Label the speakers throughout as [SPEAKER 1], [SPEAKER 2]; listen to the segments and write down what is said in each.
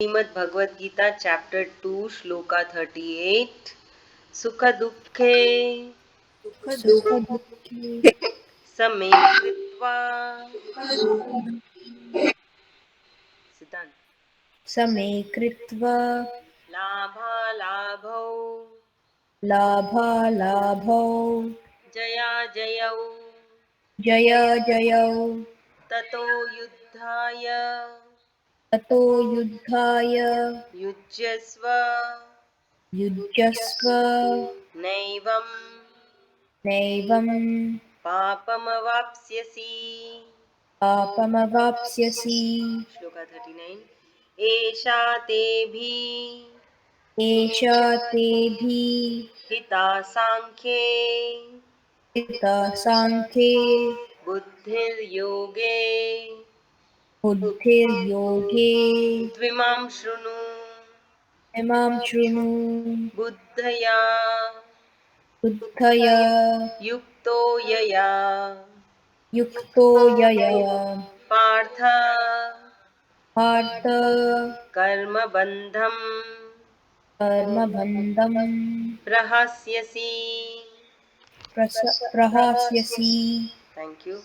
[SPEAKER 1] Srimad Bhagwad Gita, chapter 2, sloka 38. Sukha dukhe
[SPEAKER 2] सुखदुःखे
[SPEAKER 1] same kritva. Siddhant.
[SPEAKER 2] समे कृत्वा
[SPEAKER 1] Labha labhau
[SPEAKER 2] लाभालाभौ
[SPEAKER 1] jaya jayau
[SPEAKER 2] जयाजयौ
[SPEAKER 1] tato yuddhaya
[SPEAKER 2] ततो युद्धाय
[SPEAKER 1] yujyasva
[SPEAKER 2] युज्यस्व
[SPEAKER 1] naivam
[SPEAKER 2] नैवं
[SPEAKER 1] papamavapsyasi.
[SPEAKER 2] पापमवाप्स्यसि
[SPEAKER 1] Shloka 39. Esha tebhi
[SPEAKER 2] एषा तेभिः
[SPEAKER 1] हिता सांख्ये
[SPEAKER 2] हिता साङ्ख्ये
[SPEAKER 1] बुद्धिर्योगे
[SPEAKER 2] बुद्धिर्योगे
[SPEAKER 1] द्विमां शृणु
[SPEAKER 2] इमां शृणु
[SPEAKER 1] बुद्धया
[SPEAKER 2] बुद्धया
[SPEAKER 1] युक्तो यया
[SPEAKER 2] युक्तो यया
[SPEAKER 1] Partha
[SPEAKER 2] Partha
[SPEAKER 1] कर्मबन्धं
[SPEAKER 2] कर्मबन्धं
[SPEAKER 1] प्रहास्यसि.
[SPEAKER 2] प्रहास्यसि.
[SPEAKER 1] Thank you.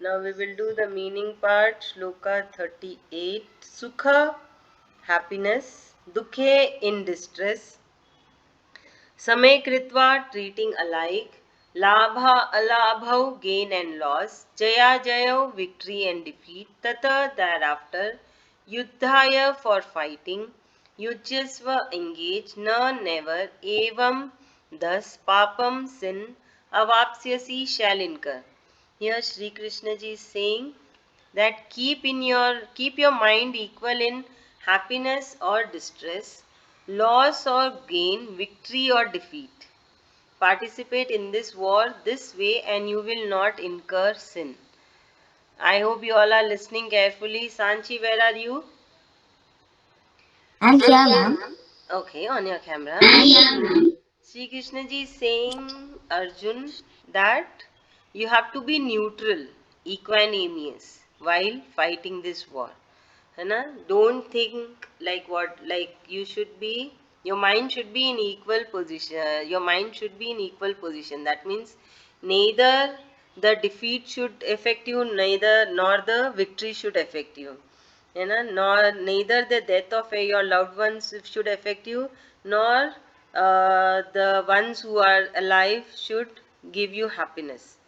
[SPEAKER 1] Now we will do the meaning part. Shloka 38. Sukha, happiness. Dukhe, in distress. Same kritva, treating alike. Labha, alabhau, gain and loss. Jaya, jayo, victory and defeat. Tata, thereafter. Yuddhaya, for fighting. Yujyasva, engage. Na, never. Evam, thus. Papam, sin. Avapsyasi, shall incur. Here Sri Krishna ji is saying that keep your mind equal in happiness or distress, loss or gain, victory or defeat. Participate in this war this way and you will not incur sin. I hope you all are listening carefully. Sanchi, where are you?
[SPEAKER 3] I'm here, ma'am.
[SPEAKER 1] Okay, on your camera.
[SPEAKER 3] Yeah, ma'am.
[SPEAKER 1] Sri Krishna ji is saying, Arjun, that you have to be neutral, equanimous while fighting this war. है ना? Don't think like you should be, your mind should be in equal position. Your mind should be in equal position. That means neither the defeat should affect you, neither nor the victory should affect you. Nor neither the death of your loved ones should affect you, nor the ones who are alive should give you happiness.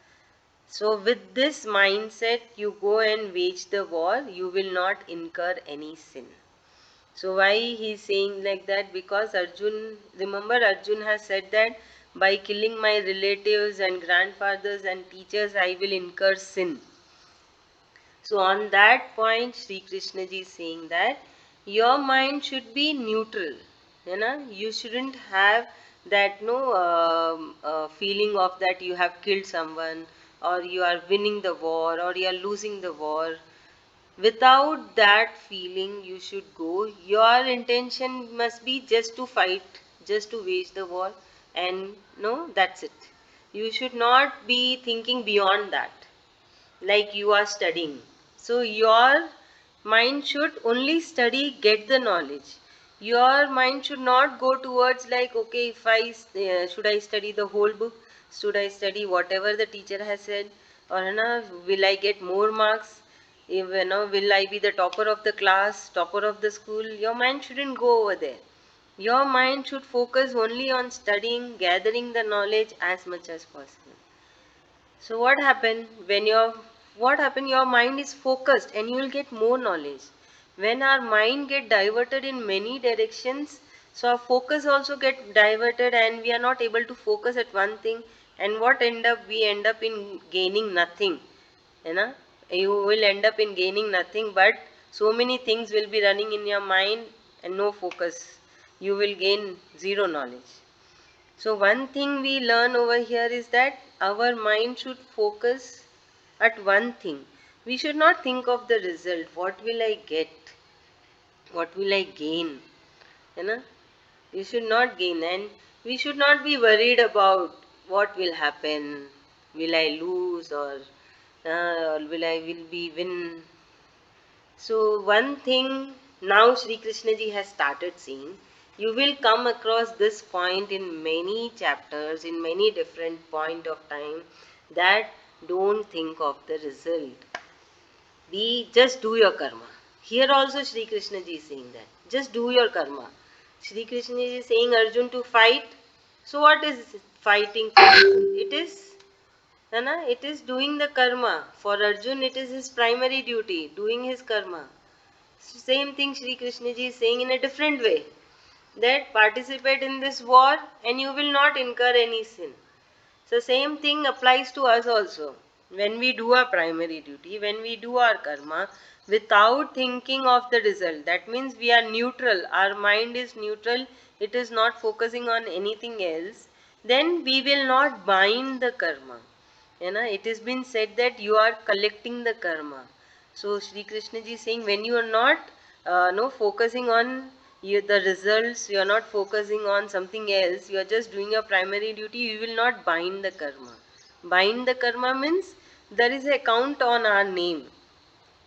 [SPEAKER 1] So, with this mindset, you go and wage the war, you will not incur any sin. So, why he is saying like that? Because Arjun, remember, Arjun has said that by killing my relatives and grandfathers and teachers, I will incur sin. So, on that point, Sri Krishna ji is saying that your mind should be neutral. You shouldn't have that feeling of that you have killed someone or you are winning the war or you are losing the war. Without that feeling, you should go. Your intention must be just to fight, just to wage the war, and no, that's it. You should not be thinking beyond that, like you are studying. So your mind should only study, get the knowledge. Your mind should not go towards like, okay, if should I study the whole book? Should I study whatever the teacher has said? Or will I get more marks? If, will I be the topper of the class, topper of the school? Your mind shouldn't go over there. Your mind should focus only on studying, gathering the knowledge as much as possible. So what happened? Your mind is focused and you will get more knowledge. When our mind get diverted in many directions, so our focus also get diverted and we are not able to focus at one thing. And we end up in gaining nothing. You know, you will end up in gaining nothing, but so many things will be running in your mind and no focus. You will gain zero knowledge. So, one thing we learn over here is that our mind should focus at one thing. We should not think of the result. What will I get? What will I gain? You know, we should not gain, and we should not be worried about what will happen. Will I lose or will I will be win? So one thing Now Sri Krishna ji has started saying, you will come across this point in many chapters, in many different point of time, that don't think of the result. We just do your karma. Here also Sri Krishna ji is saying that. Just do your karma. Sri Krishna ji is saying Arjun to fight. So what is fighting for Arjun? It is doing the karma. For Arjun, it is his primary duty, doing his karma. Same thing Sri Krishna ji is saying in a different way. That participate in this war and you will not incur any sin. So same thing applies to us also. When we do our primary duty, when we do our karma, without thinking of the result, that means we are neutral, our mind is neutral, it is not focusing on anything else, then we will not bind the karma. It has been said that you are collecting the karma. So Sri Krishna ji is saying when you are not no focusing on the results, you are not focusing on something else, you are just doing your primary duty, you will not bind the karma. Bind the karma means there is a count on our name.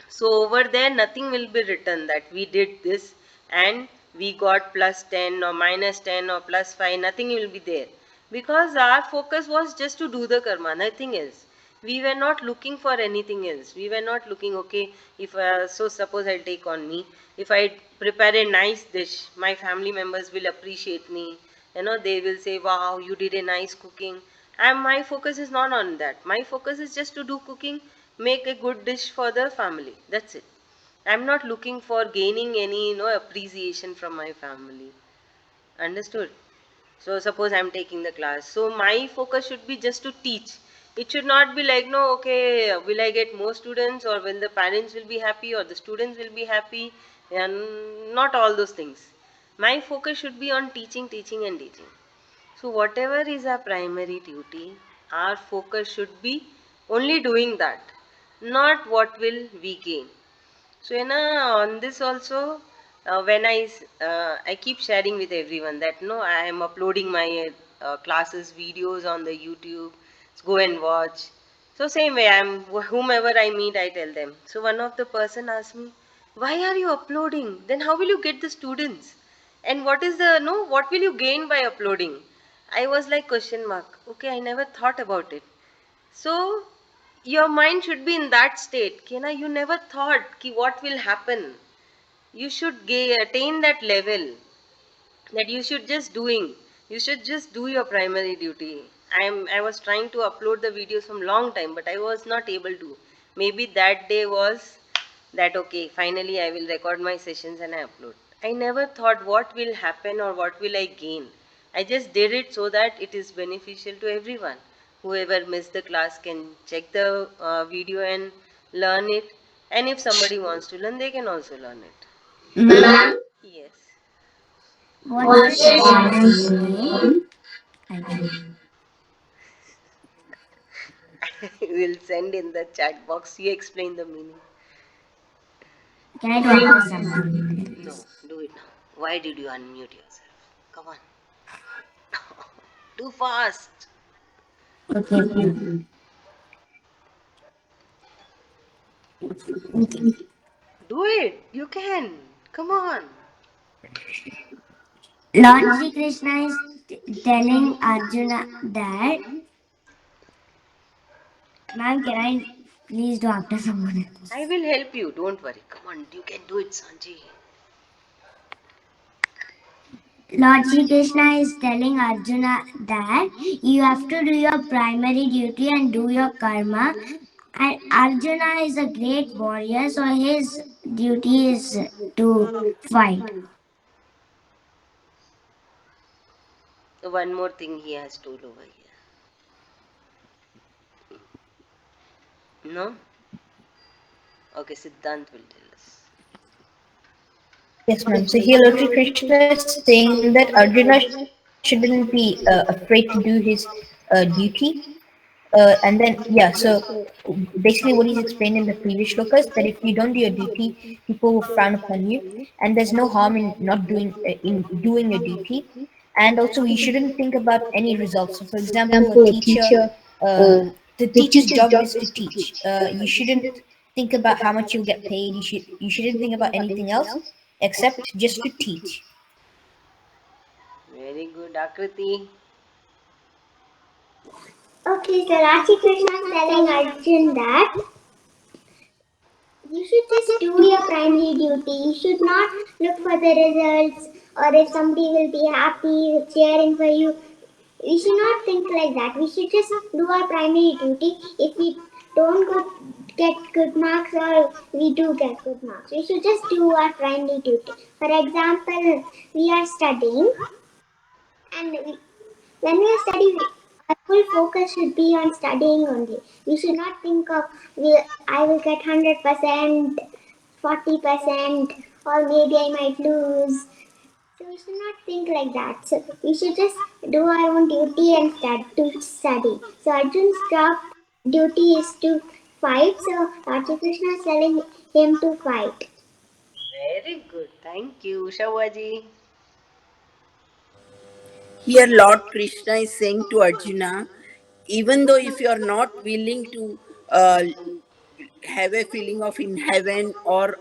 [SPEAKER 1] So over there nothing will be written that we did this and we got plus 10 or minus 10 or plus 5, nothing will be there. Because our focus was just to do the karma, nothing else. We were not looking for anything else. We were not looking, okay, if so suppose I'll take on me. If I prepare a nice dish, my family members will appreciate me. They will say, wow, you did a nice cooking. And my focus is not on that. My focus is just to do cooking, make a good dish for the family. That's it. I'm not looking for gaining any, appreciation from my family. Understood? So suppose I'm taking the class. So my focus should be just to teach. It should not be like, no, okay, will I get more students or will the parents will be happy or the students will be happy, and not all those things. My focus should be on teaching, teaching and teaching. So whatever is our primary duty, our focus should be only doing that, not what will we gain. So on this also, when I keep sharing with everyone that no, I am uploading my classes videos on the YouTube. So go and watch. So same way, whomever I meet, I tell them. So one of the person asked me, why are you uploading? Then how will you get the students? And what is the no? What will you gain by uploading? I was like question mark. Okay, I never thought about it. So your mind should be in that state. Kena, you never thought ki what will happen. You should attain that level that you should just doing. You should just do your primary duty. I was trying to upload the videos from long time, but I was not able to. Maybe that day was that okay, finally I will record my sessions and I upload. I never thought what will happen or what will I gain. I just did it so that it is beneficial to everyone. Whoever missed the class can check the video and learn it. And if somebody wants to learn, they can also learn it.
[SPEAKER 3] Ma'am,
[SPEAKER 1] Yes.
[SPEAKER 3] what's the channel name? Thank you.
[SPEAKER 1] We'll send in the chat box. You explain the meaning.
[SPEAKER 3] Can I do after some time?
[SPEAKER 1] No, do it now. Why did you unmute yourself? Come on. Too fast.
[SPEAKER 3] Okay, ma'am. Okay.
[SPEAKER 1] Do it. You can. Come on.
[SPEAKER 3] Lord Shri Krishna is telling Arjuna that, ma'am, can I please do after someone else?
[SPEAKER 1] I will help you. Don't worry. Come on. You can do it, Sanji.
[SPEAKER 3] Lord Shri Krishna is telling Arjuna that you have to do your primary duty and do your karma. And Arjuna is a great warrior, so his duty is to fight.
[SPEAKER 1] One more thing he has told over here. No? Okay, Siddhant will tell us.
[SPEAKER 2] Yes, ma'am. So here Lord Sri Krishna is saying that Arjuna shouldn't be afraid to do his duty. And then, yeah, so basically what he's explained in the previous shlokas, that if you don't do your duty, people will frown upon you, and there's no harm in not doing your duty. And also, you shouldn't think about any results. So, for example, a teacher, the teacher's job is to teach. You shouldn't think about how much you'll get paid. You shouldn't think about anything else. except just to teach.
[SPEAKER 1] Very good, Akriti.
[SPEAKER 3] Okay, so Rashi Krishna is telling Arjun that you should just do your primary duty. You should not look for the results or if somebody will be happy cheering for you. We should not think like that. We should just do our primary duty. If we don't get good marks or we do get good marks, we should just do our primary duty. For example, we are studying and when we study, our full focus should be on studying only. We should not think of I will get 100%, 40%, or maybe I might lose. So we should not think like that. So we should just do our own duty and study. So Arjun's job duty is to fight. So Raja Krishna is telling him to fight.
[SPEAKER 1] Very good. Thank you, Shawaji.
[SPEAKER 4] Here, Lord Krishna is saying to Arjuna, even though if you are not willing to have a feeling of in heaven or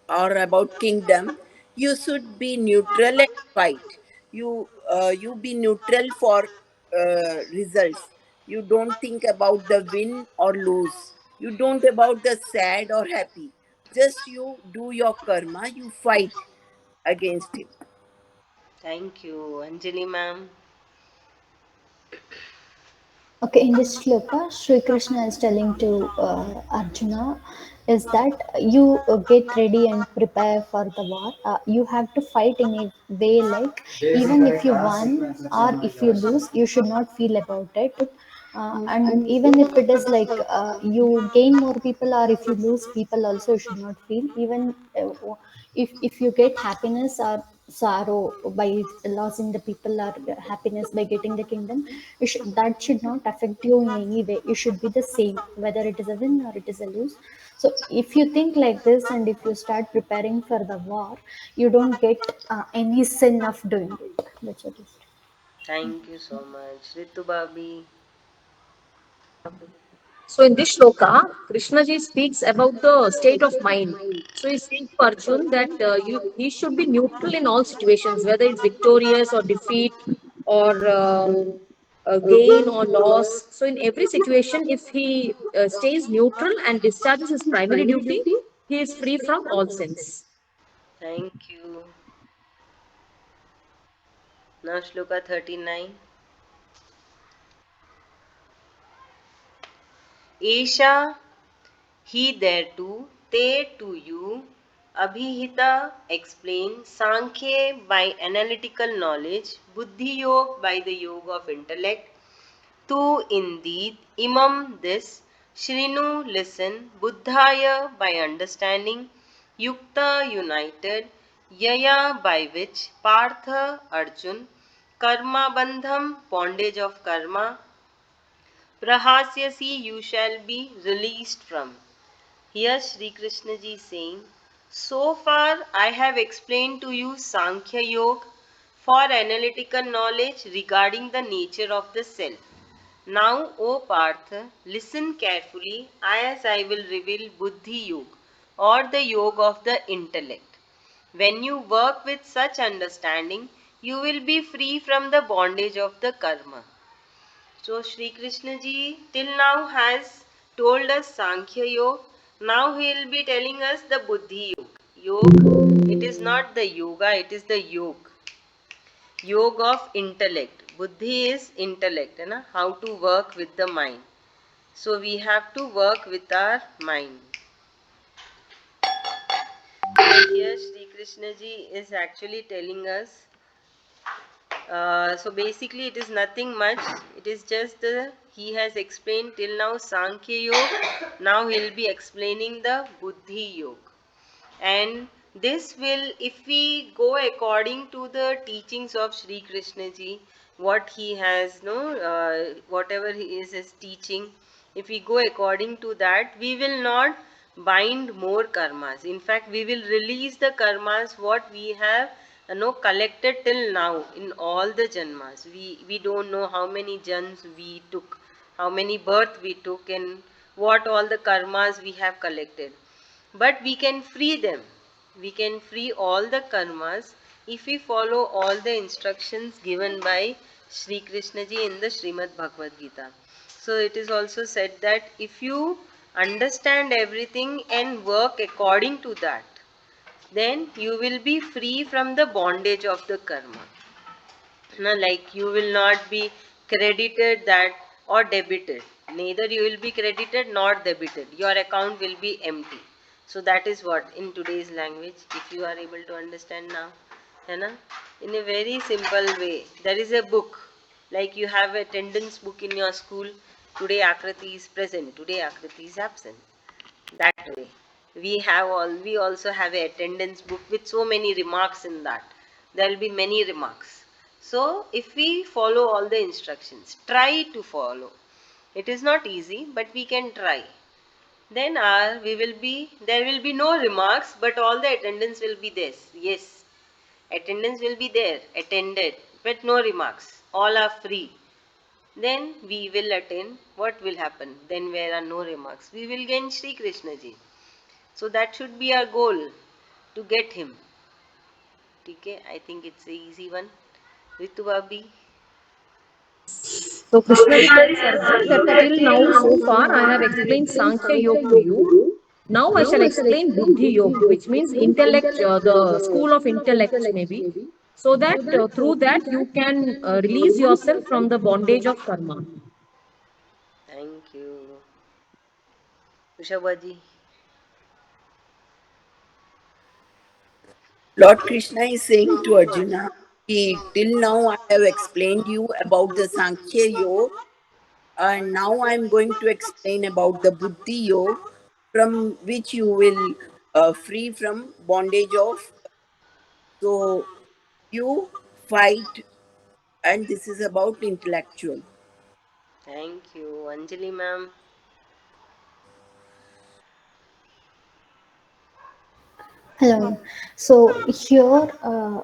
[SPEAKER 4] about kingdom, you should be neutral and fight. You be neutral for results. You don't think about the win or lose. You don't about the sad or happy. Just you do your karma. You fight against him.
[SPEAKER 1] Thank you, Anjali ma'am.
[SPEAKER 2] Okay, in this sloka, Sri Krishna is telling to Arjuna is that you get ready and prepare for the war. You have to fight in a way like even if you won or if you lose, you should not feel about it. And even if it is like you gain more people or if you lose people, also you should not feel. Even if you get happiness or sorrow by losing the people or happiness by getting the kingdom, that should not affect you in any way. You should be the same whether it is a win or it is a lose. So if you think like this and if you start preparing for the war, you don't get any sin of doing it. That's what it is.
[SPEAKER 1] Thank you so much, Ritu Babi.
[SPEAKER 5] So in this shloka, Krishnaji speaks about the state of mind. So he's saying to Arjun that he should be neutral in all situations, whether it's victorious or defeat or gain or loss. So in every situation, if he stays neutral and discharges his primary duty, he is free from all sins.
[SPEAKER 1] Thank you. Now, Shloka 39. Esha he thereto, te to you, Abhihita explain, Sankhya by analytical knowledge, Buddhi Yoga by the yoga of intellect, Tu indeed, Imam this, Shrinu listen, Buddhaya by understanding, Yukta united, Yaya by which, Partha Arjun, Karma bandham, bondage of karma, Prahasyasi you shall be released from. Here Sri Krishna ji is saying, so far I have explained to you Sankhya Yoga for analytical knowledge regarding the nature of the self. Now, O Partha, listen carefully as I will reveal Buddhi Yoga or the yoga of the intellect. When you work with such understanding, you will be free from the bondage of the karma. So Sri Krishna ji till now has told us Sankhya Yoga. Now he will be telling us the Buddhi Yoga. Yoga, it is not the yoga, it is the yoga. Yoga of intellect. Buddhi is intellect, na? How to work with the mind. So we have to work with our mind. So here Sri Krishna ji is actually telling us so basically, it is nothing much. It is just he has explained till now Sankhya Yoga. Now he will be explaining the Buddhi Yoga. And this will, if we go according to the teachings of Sri Krishna ji, what he has, no, whatever he is his teaching, if we go according to that, we will not bind more karmas. In fact, we will release the karmas what we have, collected till now in all the janmas. We don't know how many jans we took, how many birth we took, and what all the karmas we have collected, but we can free them. We can free all the karmas if we follow all the instructions given by Sri Krishna ji in the Srimad Bhagwad Gita. So it is also said that if you understand everything and work according to that, then you will be free from the bondage of the karma. No, like you will not be credited that or debited. Neither you will be credited nor debited. Your account will be empty. So that is what in today's language, if you are able to understand now, है ना? In a very simple way. There is a book. Like you have attendance book in your school. Today Akriti is present. Today Akriti is absent. That way we also have a attendance book with so many remarks in that. There will be many remarks. So if we follow all the instructions, try to follow. It is not easy, but we can try. Then we will be, there will be no remarks, but all the attendance will be this. Yes, attendance will be there, attended, but no remarks, all are free. Then we will attend. What will happen? Then there are no remarks, we will gain Sri Krishna ji. So that should be our goal, to get him. Okay, I think it's a easy one. Ritu Bhabi.
[SPEAKER 5] So Krishnaji tells Arjun that till now, so far, I have explained Sankhya Yoga to you. Now I shall explain Buddhi Yoga, which means intellect, the school of intellect, maybe, so that through that you can release yourself from the bondage of karma.
[SPEAKER 1] Thank you. Ushabaji.
[SPEAKER 4] Lord Krishna is saying to Arjuna, till now I have explained you about the Sankhya Yoga, and now I am going to explain about the Buddhi Yoga, from which you will free from bondage of. So you fight, and this is about intellectual.
[SPEAKER 1] Thank you. Anjali ma'am.
[SPEAKER 2] Hello. So here,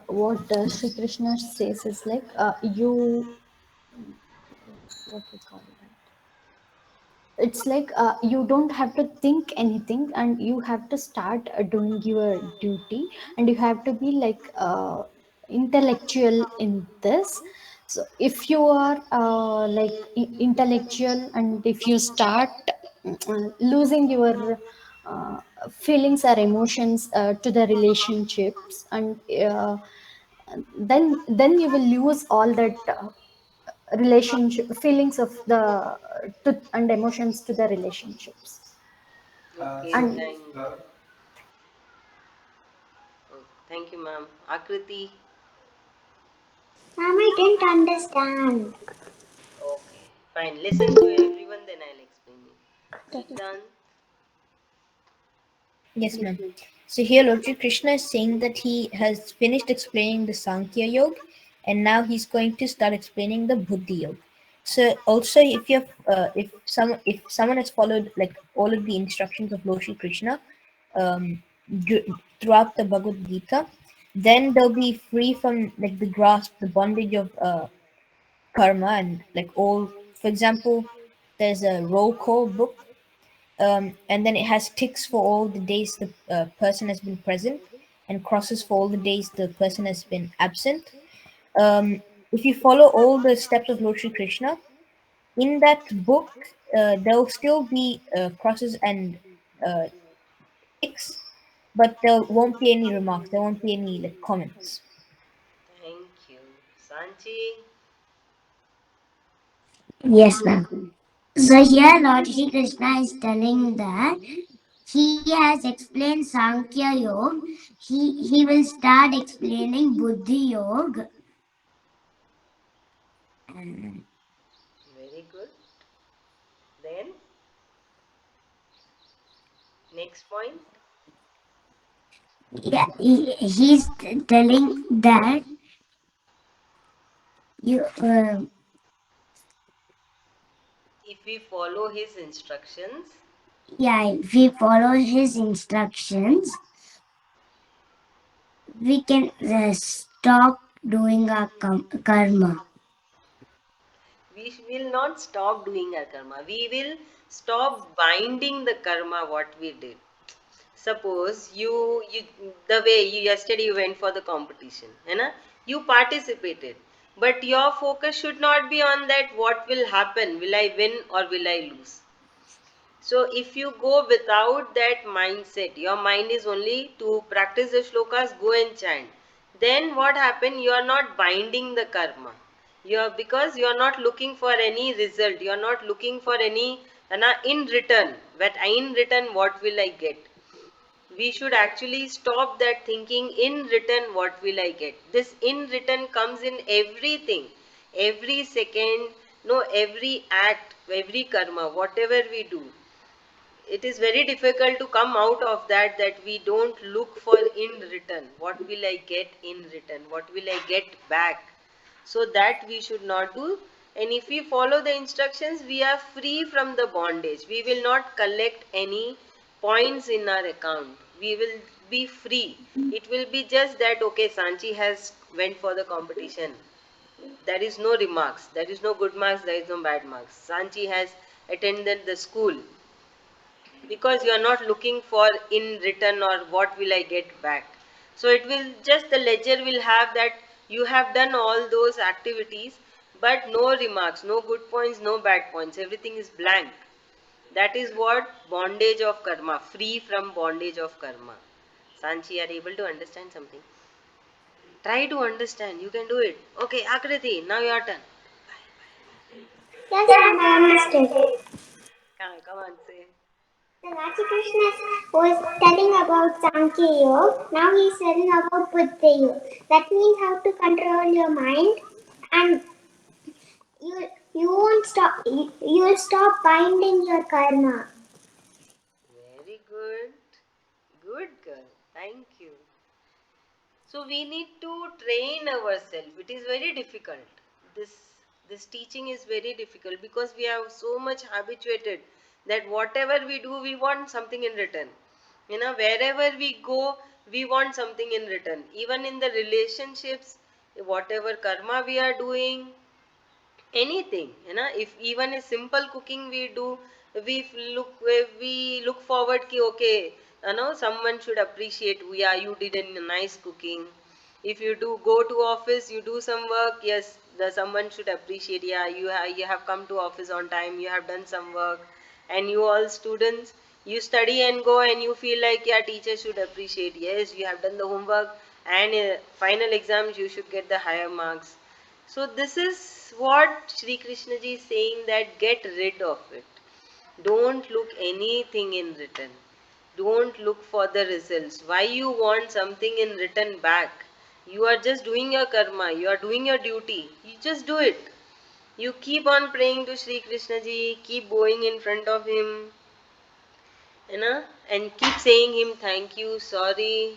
[SPEAKER 2] what Sri Krishna says is like what we call it. It's like you don't have to think anything, and you have to start doing your duty, and you have to be like intellectual in this. So if you are like intellectual, and if you start losing your feelings or emotions to the relationships, and then you will lose all that relationship feelings of the and emotions to the relationships.
[SPEAKER 1] Okay,
[SPEAKER 2] And
[SPEAKER 1] thank you. Oh, thank you, ma'am. Akriti.
[SPEAKER 3] Mom, I didn't understand.
[SPEAKER 1] Okay, fine. Listen to everyone, then I'll explain you. Siddhant.
[SPEAKER 2] yes, ma'am. So here Lord Shri Krishna is saying that he has finished explaining the Sankhya Yoga, and now he's going to start explaining the Buddhi Yoga. So also, if someone has followed like all of the instructions of Lord Shri Krishna um, throughout the Bhagavad Gita, then they'll be free from like the grasp, the bondage of karma, and like all. For example, there's a roll call book, and then it has ticks for all the days the person has been present, and crosses for all the days the person has been absent. If you follow all the steps of Lord Shri Krishna in that book, there will still be crosses and uh, ticks, but there won't be any remarks. There won't be any like comments.
[SPEAKER 1] Thank you. Sanchi.
[SPEAKER 3] Yes, ma'am. So here Lord Shri Krishna is telling that he has explained Sankhya Yoga. He will start explaining Buddhi Yoga.
[SPEAKER 1] Very good. Then, next point.
[SPEAKER 3] Yeah, he's telling that you
[SPEAKER 1] If we follow his instructions,
[SPEAKER 3] yeah, if we follow his instructions, we can stop doing our karma.
[SPEAKER 1] we will not stop doing our karma. We will stop binding the karma what we did. suppose you the way you yesterday you went for the competition, you know, you participated, but your focus should not be on that what will happen, will I win or will I lose. So if you go without that mindset, your mind is only to practice the shlokas, go and chant. Then what happen? You are not binding the karma. You are, because you are not looking for any result. You are not looking for any in return. But in return, what will I get? We should actually stop that thinking in return what will I get. This in return comes in everything, every second, no, every act, every karma, whatever we do, it is very difficult to come out of that we don't look for in return what will I get in return, what will I get back. So that we should not do. And if we follow the instructions, we are free from the bondage. We will not collect any points in our account. We will be free. It will be just that okay, Sanchi has went for the competition, there is no remarks, there is no good marks, there is no bad marks. Sanchi has attended the school, because you are not looking for in return or what will I get back. So it will just, the ledger will have that you have done all those activities, but no remarks, no good points, no bad points, everything is blank. That is what bondage of karma, free from bondage of karma. Sanchi, are able to understand something? Try to understand, you can do it. Okay, Akriti, now your turn.
[SPEAKER 6] Yes, ma'am, I understood.
[SPEAKER 1] Come on, say.
[SPEAKER 6] The Lord Krishna was telling about Sankhya Yoga. Now he is telling about Buddha Yoga. That means how to control your mind, and you won't stop. You will stop binding your karma.
[SPEAKER 1] Very good. Good girl. Thank you. So we need to train ourselves. It is very difficult. This this teaching is very difficult because we are so much habituated that whatever we do, we want something in return. You know, wherever we go, we want something in return. Even in the relationships, whatever karma we are doing, anything, you know, if even a simple cooking we do, we look forward ki okay, you know, someone should appreciate, yeah, you did a nice cooking. If you do go to office, you do some work, yes, the someone should appreciate, yeah, you have come to office on time, you have done some work. And you all students, you study and go and you feel like, yeah, teacher should appreciate, yes, you have done the homework, and final exams you should get the higher marks. So this is what Sri Krishna ji is saying, that get rid of it. Don't look anything in written. Don't look for the results. Why you want something in written back? You are just doing your karma. You are doing your duty. You just do it. You keep on praying to Sri Krishna ji. Keep going in front of him. You know, and keep saying him thank you, sorry,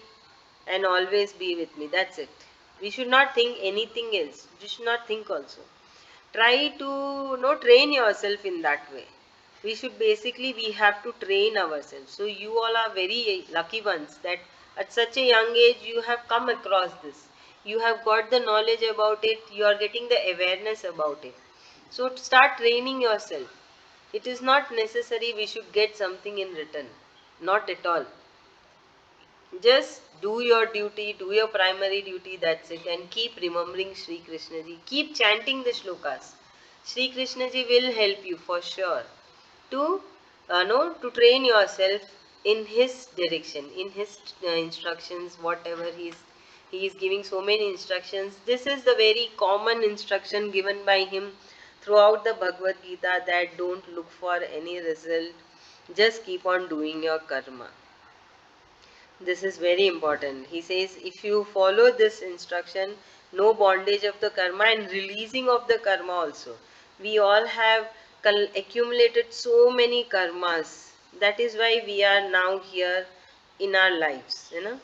[SPEAKER 1] and always be with me. That's it. We should not think anything else. You should not think also. Try to train yourself in that way. We should basically, we have to train ourselves. So you all are very lucky ones that at such a young age you have come across this. You have got the knowledge about it. You are getting the awareness about it. So start training yourself. It is not necessary we should get something in return. Not at all. Just do your duty, do your primary duty, that's it. And keep remembering Sri Krishna ji. Keep chanting the shlokas. Sri Krishna ji will help you for sure to to train yourself in his direction, in his instructions, whatever he is giving so many instructions. This is the very common instruction given by him throughout the Bhagwad Gita, that don't look for any result, just keep on doing your karma. This is very important. He says, if you follow this instruction, no bondage of the karma and releasing of the karma also. We all have accumulated so many karmas. That is why we are now here in our lives. You know,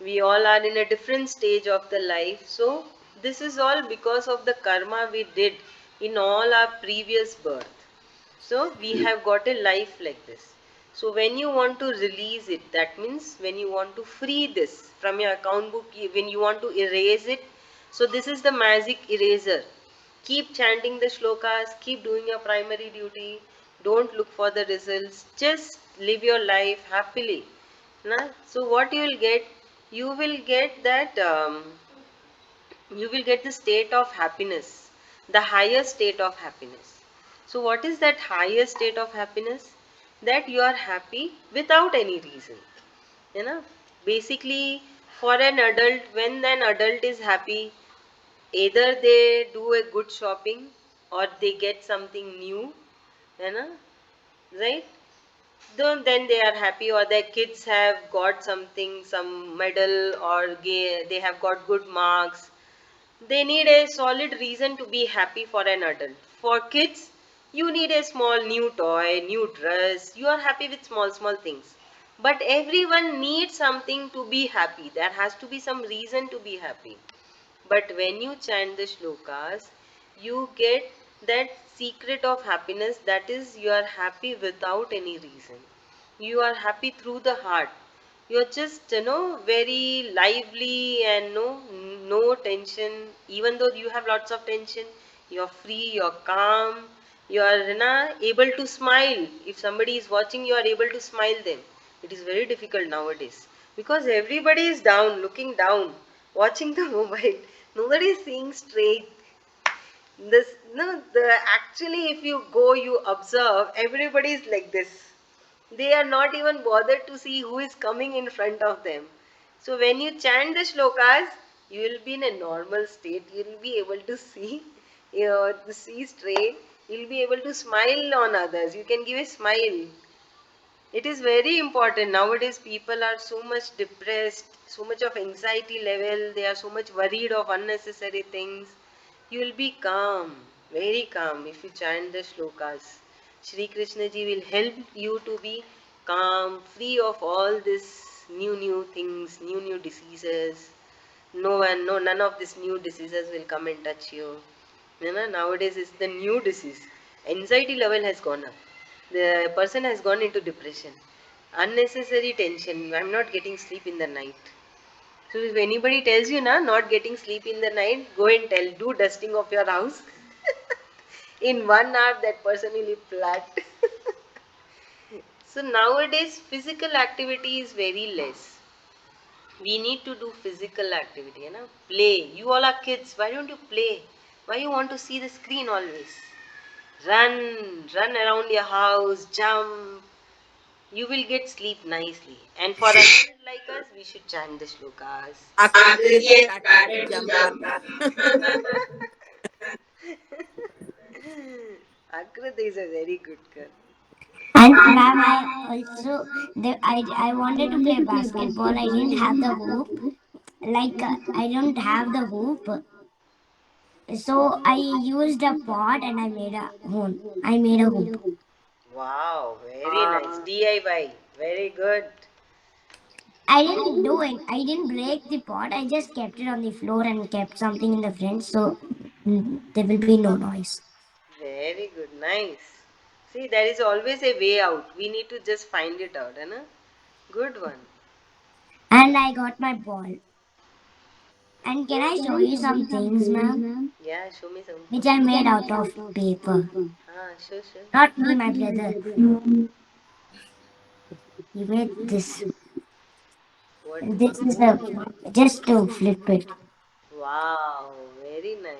[SPEAKER 1] we all are in a different stage of the life. So this is all because of the karma we did in all our previous birth. So we have got a life like this. So when you want to release it, that means when you want to free this from your account book, when you want to erase it, so this is the magic eraser. Keep chanting the shlokas, keep doing your primary duty, don't look for the results, just live your life happily. Na? So what you will get? You will get that you will get the state of happiness, the higher state of happiness. So what is that higher state of happiness? That you are happy without any reason. You know, basically for an adult, when an adult is happy, either they do a good shopping or they get something new, you know, right? Then they are happy, or their kids have got something, some medal, or they have got good marks. They need a solid reason to be happy for an adult. For kids, you need a small new toy, new dress. You are happy with small, small things. But everyone needs something to be happy. There has to be some reason to be happy. But when you chant the shlokas, you get that secret of happiness, that is, you are happy without any reason. You are happy through the heart. You're just, very lively and no tension. Even though you have lots of tension, you're free, you're calm, you're able to smile. If somebody is watching, you are able to smile them. It is very difficult nowadays because everybody is down, looking down, watching the mobile. Nobody is seeing straight. This no the actually if you go, you observe, everybody is like this. They are not even bothered to see who is coming in front of them. So when you chant the shlokas, you will be in a normal state. You will be able to see, to see straight. You will be able to smile on others. You can give a smile. It is very important. Nowadays, people are so much depressed, so much of anxiety level. They are so much worried of unnecessary things. You will be calm, very calm if you chant the shlokas. Shri Krishna ji will help you to be calm, free of all this new things, new diseases. No one, no, none of these new diseases will come and touch you. Nowadays it's the new disease. Anxiety level has gone up. The person has gone into depression. Unnecessary tension. I'm not getting sleep in the night. So if anybody tells you not getting sleep in the night, go and tell. Do dusting of your house. In 1 hour, that person will be flat. So nowadays, physical activity is very less. We need to do physical activity, play. You all are kids. Why don't you play? Why you want to see the screen always? Run around your house, jump. You will get sleep nicely. And for adults like us, we should chant the shlokas.
[SPEAKER 4] Akriti has started to jump up.
[SPEAKER 1] Akriti is a very good girl.
[SPEAKER 3] And ma'am, I also I wanted to play basketball. I didn't have the hoop. I don't have the hoop, so I used a pot and I made a hole. I made a hoop.
[SPEAKER 1] Wow, very nice. DIY. Very good.
[SPEAKER 3] I didn't do it. I didn't break the pot. I just kept it on the floor and kept something in the front, so there will be no noise.
[SPEAKER 1] Very good. Nice. See, there is always a way out. We need to just find it out, Good one.
[SPEAKER 3] And I got my ball. And can I show you some things, ma'am?
[SPEAKER 1] Yeah, show me something.
[SPEAKER 3] Which I made out of paper.
[SPEAKER 1] Sure.
[SPEAKER 3] Not me, my brother. He made this.
[SPEAKER 1] What?
[SPEAKER 3] This is a just to flip it.
[SPEAKER 1] Wow, very nice.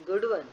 [SPEAKER 1] Good one.